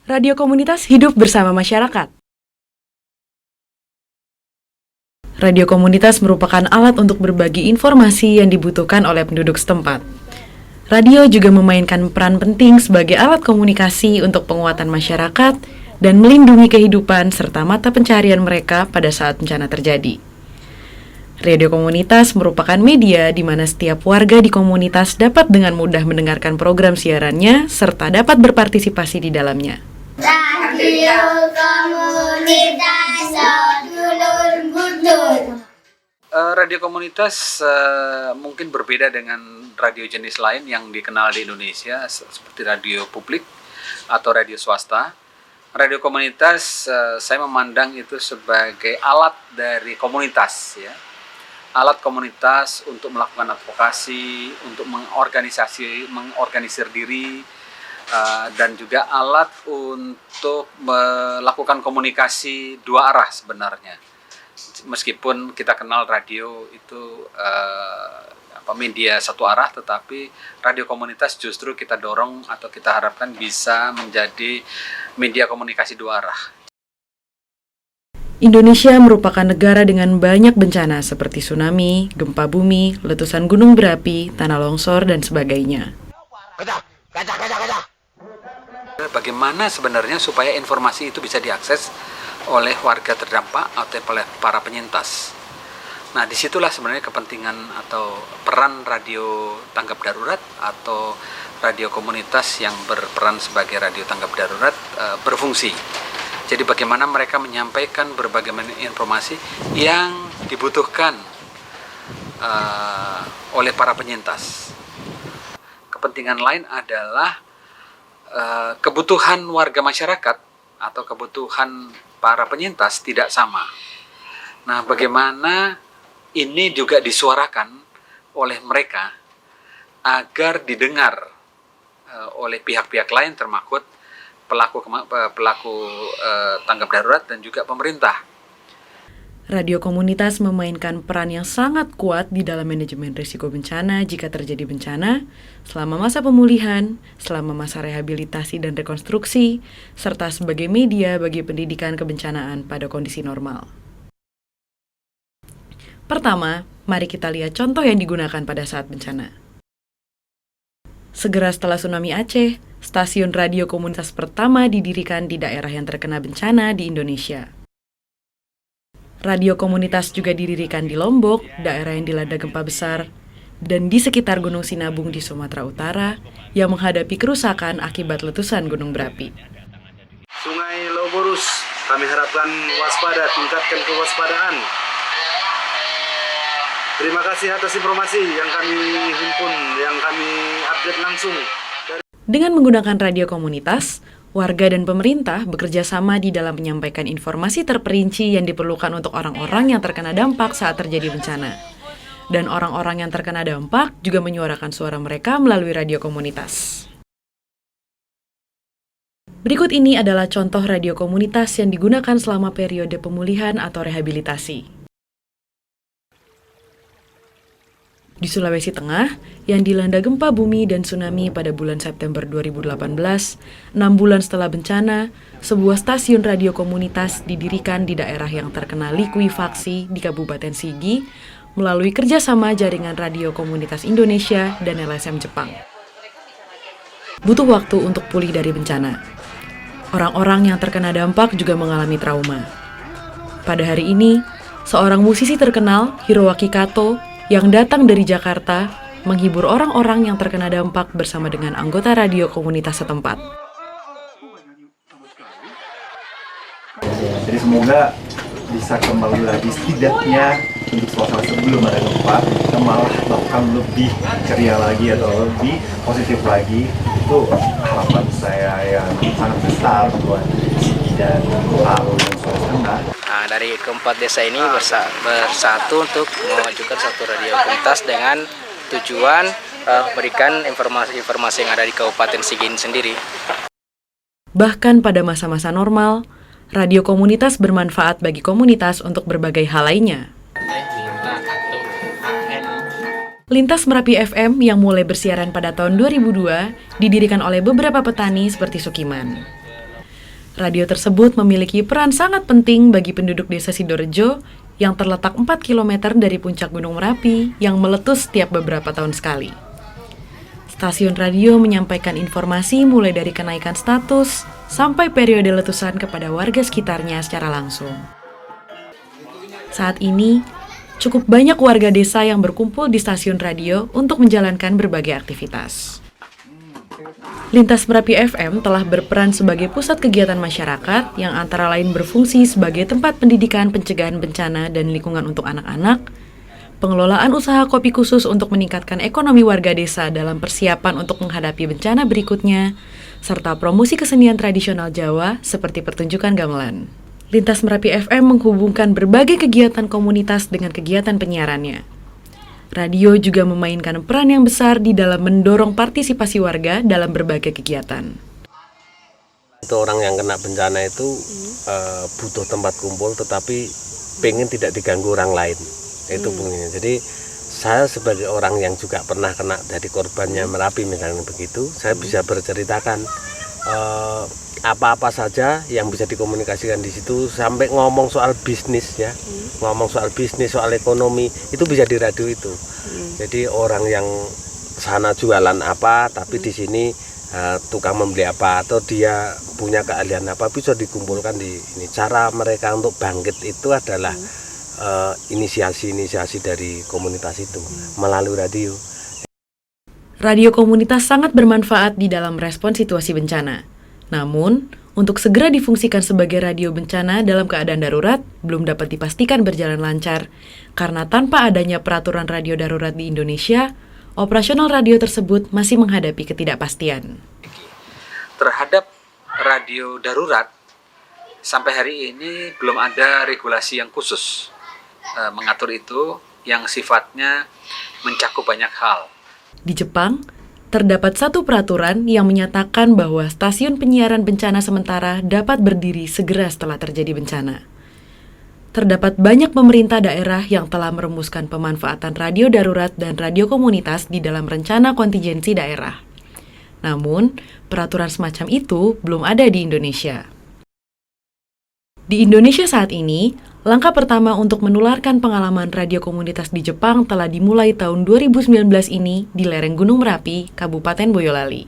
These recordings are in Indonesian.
Radio komunitas hidup bersama masyarakat. Radio komunitas merupakan alat untuk berbagi informasi yang dibutuhkan oleh penduduk setempat. Radio juga memainkan peran penting sebagai alat komunikasi untuk penguatan masyarakat dan melindungi kehidupan serta mata pencaharian mereka pada saat bencana terjadi. Radio komunitas merupakan media di mana setiap warga di komunitas dapat dengan mudah mendengarkan program siarannya serta dapat berpartisipasi di dalamnya. Radio komunitas dulur budur. Radio komunitas mungkin berbeda dengan radio jenis lain yang dikenal di Indonesia seperti radio publik atau radio swasta. Radio komunitas saya memandang itu sebagai alat dari komunitas, ya. Alat komunitas untuk melakukan advokasi, untuk mengorganisir diri, dan juga alat untuk melakukan komunikasi dua arah sebenarnya. Meskipun kita kenal radio itu media satu arah, tetapi radio komunitas justru kita dorong atau kita harapkan bisa menjadi media komunikasi dua arah. Indonesia merupakan negara dengan banyak bencana seperti tsunami, gempa bumi, letusan gunung berapi, tanah longsor, dan sebagainya. Bagaimana sebenarnya supaya informasi itu bisa diakses oleh warga terdampak atau oleh para penyintas? Nah, disitulah sebenarnya kepentingan atau peran radio tanggap darurat atau radio komunitas yang berperan sebagai radio tanggap darurat berfungsi. Jadi bagaimana mereka menyampaikan berbagai informasi yang dibutuhkan oleh para penyintas. Kepentingan lain adalah kebutuhan warga masyarakat atau kebutuhan para penyintas tidak sama. Nah, bagaimana ini juga disuarakan oleh mereka agar didengar oleh pihak-pihak lain termasuk pelaku tanggap darurat dan juga pemerintah. Radio komunitas memainkan peran yang sangat kuat di dalam manajemen risiko bencana jika terjadi bencana, selama masa pemulihan, selama masa rehabilitasi dan rekonstruksi, serta sebagai media bagi pendidikan kebencanaan pada kondisi normal. Pertama, mari kita lihat contoh yang digunakan pada saat bencana. Segera setelah tsunami Aceh, stasiun radio komunitas pertama didirikan di daerah yang terkena bencana di Indonesia. Radio komunitas juga didirikan di Lombok, daerah yang dilanda gempa besar, dan di sekitar Gunung Sinabung di Sumatera Utara yang menghadapi kerusakan akibat letusan gunung berapi. Sungai Loborus, kami harapkan waspada, tingkatkan kewaspadaan. Terima kasih atas informasi yang kami himpun, yang kami update langsung. Dengan menggunakan radio komunitas, warga dan pemerintah bekerja sama di dalam menyampaikan informasi terperinci yang diperlukan untuk orang-orang yang terkena dampak saat terjadi bencana. Dan orang-orang yang terkena dampak juga menyuarakan suara mereka melalui radio komunitas. Berikut ini adalah contoh radio komunitas yang digunakan selama periode pemulihan atau rehabilitasi. Di Sulawesi Tengah, yang dilanda gempa bumi dan tsunami pada bulan September 2018, 6 bulan setelah bencana, sebuah stasiun radio komunitas didirikan di daerah yang terkena likuifaksi di Kabupaten Sigi melalui kerjasama Jaringan Radio Komunitas Indonesia dan LSM Jepang. Butuh waktu untuk pulih dari bencana. Orang-orang yang terkena dampak juga mengalami trauma. Pada hari ini, seorang musisi terkenal, Hiroaki Kato, yang datang dari Jakarta menghibur orang-orang yang terkena dampak bersama dengan anggota radio komunitas setempat. Jadi semoga bisa kembali lagi setidaknya untuk suasana sebelum ada gempa, kita malah bahkan lebih ceria lagi atau lebih positif lagi. Itu harapan saya yang sangat besar buat Sigi dan Palu dan Sulawesi Tengah. Nah, dari keempat desa ini bersatu untuk memajukan satu radio komunitas dengan tujuan memberikan informasi-informasi yang ada di Kabupaten Sigi sendiri. Bahkan pada masa-masa normal, radio komunitas bermanfaat bagi komunitas untuk berbagai hal lainnya. Lintas Merapi FM yang mulai bersiaran pada tahun 2002 didirikan oleh beberapa petani seperti Sukiman. Radio tersebut memiliki peran sangat penting bagi penduduk desa Sidorejo yang terletak 4 km dari puncak Gunung Merapi yang meletus setiap beberapa tahun sekali. Stasiun radio menyampaikan informasi mulai dari kenaikan status sampai periode letusan kepada warga sekitarnya secara langsung. Saat ini, cukup banyak warga desa yang berkumpul di stasiun radio untuk menjalankan berbagai aktivitas. Lintas Merapi FM telah berperan sebagai pusat kegiatan masyarakat yang antara lain berfungsi sebagai tempat pendidikan pencegahan bencana dan lingkungan untuk anak-anak, pengelolaan usaha kopi khusus untuk meningkatkan ekonomi warga desa dalam persiapan untuk menghadapi bencana berikutnya, serta promosi kesenian tradisional Jawa seperti pertunjukan gamelan. Lintas Merapi FM menghubungkan berbagai kegiatan komunitas dengan kegiatan penyiarannya. Radio juga memainkan peran yang besar di dalam mendorong partisipasi warga dalam berbagai kegiatan. Itu orang yang kena bencana itu butuh tempat kumpul, tetapi pengen tidak diganggu orang lain. Itu bunyinya. Jadi saya sebagai orang yang juga pernah kena dari korbannya Merapi misalnya begitu, saya bisa berceritakan apa-apa saja yang bisa dikomunikasikan di situ, sampai ngomong soal bisnis ya, ngomong soal bisnis, soal ekonomi, itu bisa di radio itu. Jadi orang yang sana jualan apa, tapi di sini tukang membeli apa, atau dia punya keahlian apa, bisa dikumpulkan di ini. Cara mereka untuk bangkit itu adalah inisiasi dari komunitas itu melalui radio. Radio komunitas sangat bermanfaat di dalam respon situasi bencana. Namun, untuk segera difungsikan sebagai radio bencana dalam keadaan darurat belum dapat dipastikan berjalan lancar, karena tanpa adanya peraturan radio darurat di Indonesia, operasional radio tersebut masih menghadapi ketidakpastian. Terhadap radio darurat, sampai hari ini belum ada regulasi yang khusus mengatur itu, yang sifatnya mencakup banyak hal. Di Jepang, terdapat satu peraturan yang menyatakan bahwa stasiun penyiaran bencana sementara dapat berdiri segera setelah terjadi bencana. Terdapat banyak pemerintah daerah yang telah merumuskan pemanfaatan radio darurat dan radio komunitas di dalam rencana kontingensi daerah. Namun, peraturan semacam itu belum ada di Indonesia. Di Indonesia saat ini, langkah pertama untuk menularkan pengalaman radio komunitas di Jepang telah dimulai tahun 2019 ini di lereng Gunung Merapi, Kabupaten Boyolali.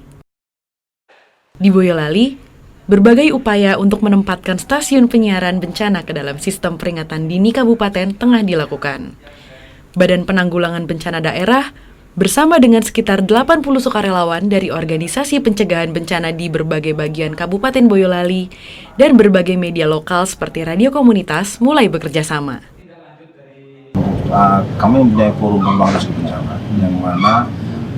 Di Boyolali, berbagai upaya untuk menempatkan stasiun penyiaran bencana ke dalam sistem peringatan dini kabupaten tengah dilakukan. Badan Penanggulangan Bencana Daerah bersama dengan sekitar 80 sukarelawan dari organisasi pencegahan bencana di berbagai bagian Kabupaten Boyolali dan berbagai media lokal seperti radio komunitas mulai bekerja sama. Kami mempunyai forum pembangkit resiko bencana yang mana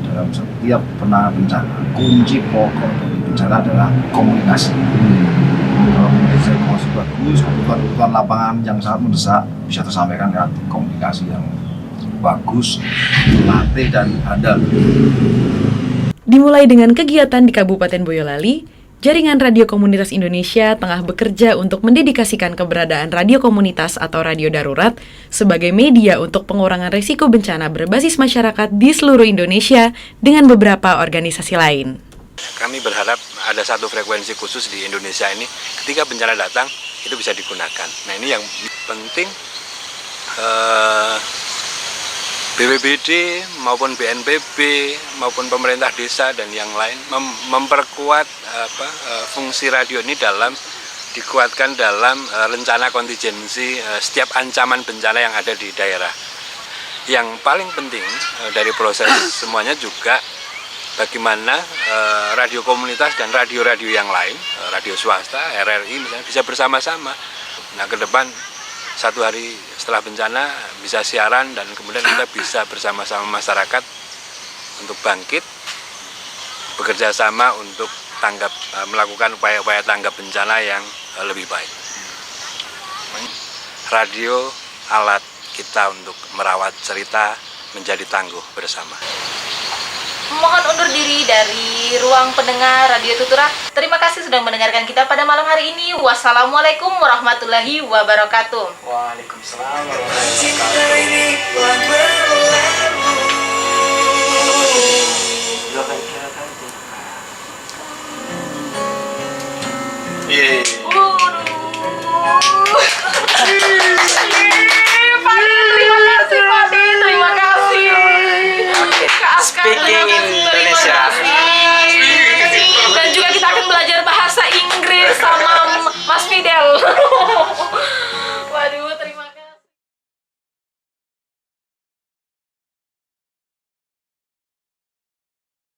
dalam setiap penanganan bencana kunci pokok dari bencana adalah komunikasi. Kalau komunikasi bagus, kebutuhan lapangan yang sangat mendesak bisa tersampaikan lewat komunikasi yang bagus, latih dan handal. Dimulai dengan kegiatan di Kabupaten Boyolali, Jaringan Radio Komunitas Indonesia tengah bekerja untuk mendedikasikan keberadaan radio komunitas atau radio darurat sebagai media untuk pengurangan risiko bencana berbasis masyarakat di seluruh Indonesia dengan beberapa organisasi lain. Kami berharap ada satu frekuensi khusus di Indonesia ini, ketika bencana datang itu bisa digunakan. Nah, ini yang penting. BPBD maupun BNPB maupun pemerintah desa dan yang lain memperkuat fungsi radio ini dikuatkan dalam rencana kontingensi setiap ancaman bencana yang ada di daerah. Yang paling penting dari proses semuanya juga bagaimana radio komunitas dan radio-radio yang lain, radio swasta, RRI misalnya, bisa bersama-sama. Nah, ke depan satu hari setelah bencana bisa siaran dan kemudian kita bisa bersama-sama masyarakat untuk bangkit, bekerja sama untuk melakukan upaya-upaya tanggap bencana yang lebih baik. Radio alat kita untuk merawat cerita menjadi tangguh bersama. Mohon undur diri dari ruang pendengar Radio Tutura. Terima kasih sudah mendengarkan kita pada malam hari ini. Wassalamualaikum warahmatullahi wabarakatuh. Waalaikumsalam warahmatullahi wabarakatuh. Tuturan.